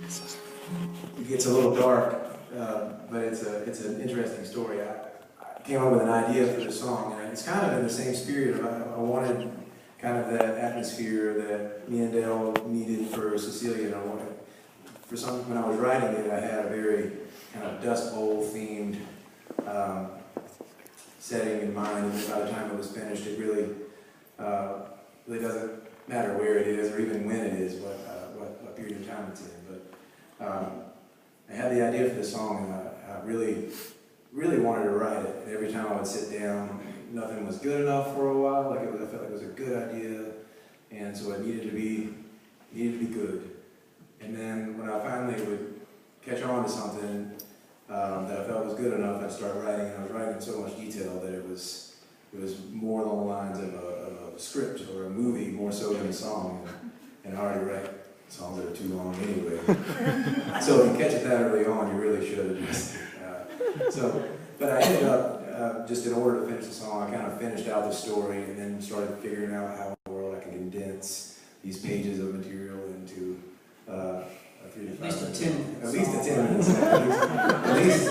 It gets a little dark, but it's an interesting story. I came up with an idea for the song, and it's kind of in the same spirit of I wanted kind of that atmosphere that me and Dale needed for Cecilia, and I wanted for some. When I was writing it, I had a very kind of Dust Bowl themed setting in mind, and by the time it was finished, it really doesn't matter where it is or even when it is, what period of time it's in. But I had the idea for the song, and I really wanted to write it. And every time I would sit down, nothing was good enough for a while. I felt like it was a good idea, and so it needed to be good. And then when I finally would catch on to something that I felt was good enough, I'd start writing. And I was writing in so much detail that it was more along the lines of a script or a movie, more so than a song. And I already write songs that are too long anyway. So if you catch it that early on, you really should address it. But I ended up, just in order to finish the song, I kind of finished out the story and then started figuring out how in the world I can condense these pages of material into a 3 to 5 minutes. At least a 10 minutes. At least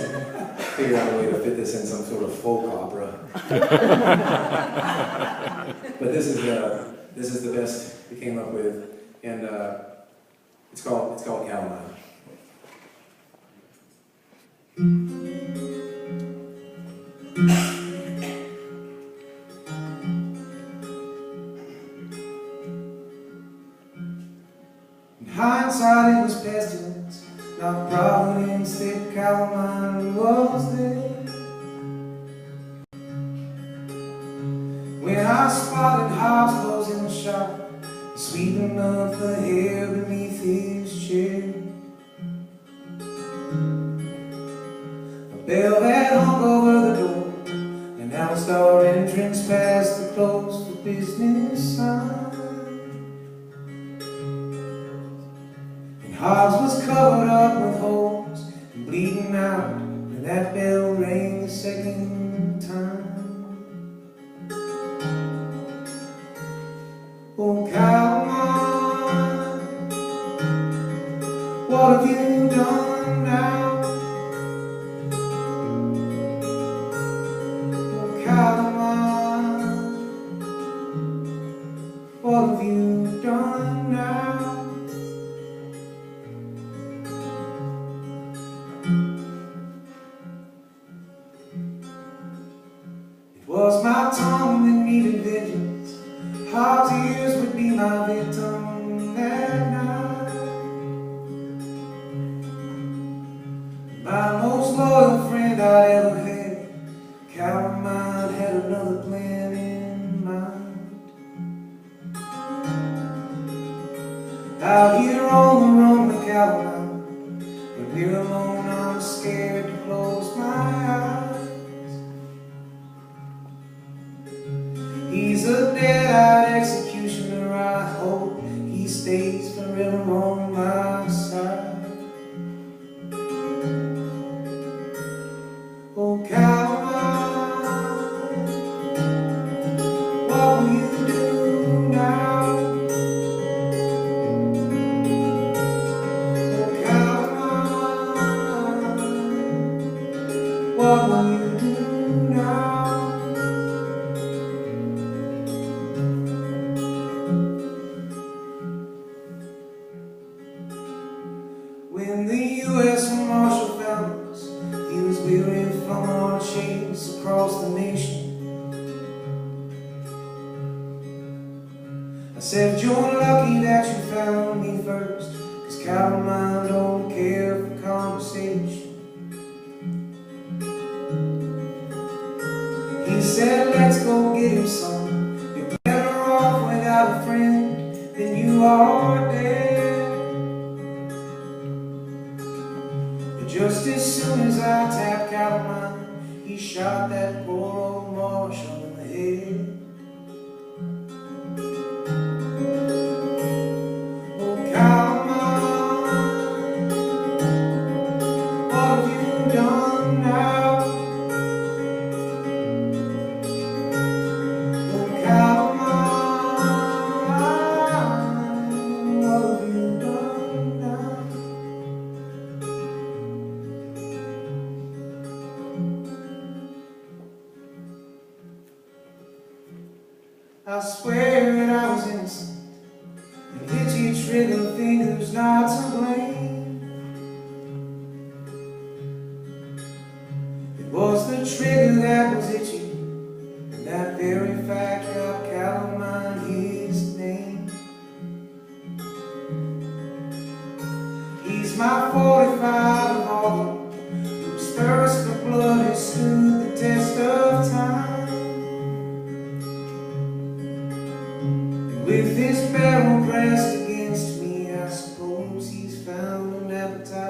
figure out a way to fit this in some sort of folk opera. But this is the best we came up with, and it's called Calamine. In hindsight, it was pestilence, not providence that Calamine was there. When I spotted house clothes in the shop, sweeping up the hair beneath his chair. A bell that hung over the door announced our entrance past the closed for business sign. And Hobbs was covered up with holes and bleeding out when that bell rang the second time. Oh, Calamine, what have you done now? Oh, Calamine, what have you done now? It was my tongue that needed vengeance. Hobbs' ears would be my victim that night. My most loyal friend I ever had, Calamine, had another plan in mind. Out here on the run with Calamine, when we're alone I'm scared to close my eyes. He's a dead-eyed executioner, I hope he stays forever on my side. Oh, Calamine, what will you do now? Oh, Calamine, what will you do now? When the U.S. Marshal found us, he was weary from our chains across the nation. I said, you're lucky that you found me first, 'cause Calamine don't care for conversation. He said, let's go get him some. You're better off without a friend than you are dead. Just as soon as I tapped Calamine, he shot that poor old Marshal in the head. Oh, Calamine, what have you done now? Oh, Calamine, what have you done now? I swear that I was innocent, and itchy trigger fingers not to blame. It was the trigger that was itchy, and that very fact helped Calamine his name. He's my 45 revolver, whose thirst for blood has stood the test of time. With his barrel pressed against me, I suppose he's found an appetite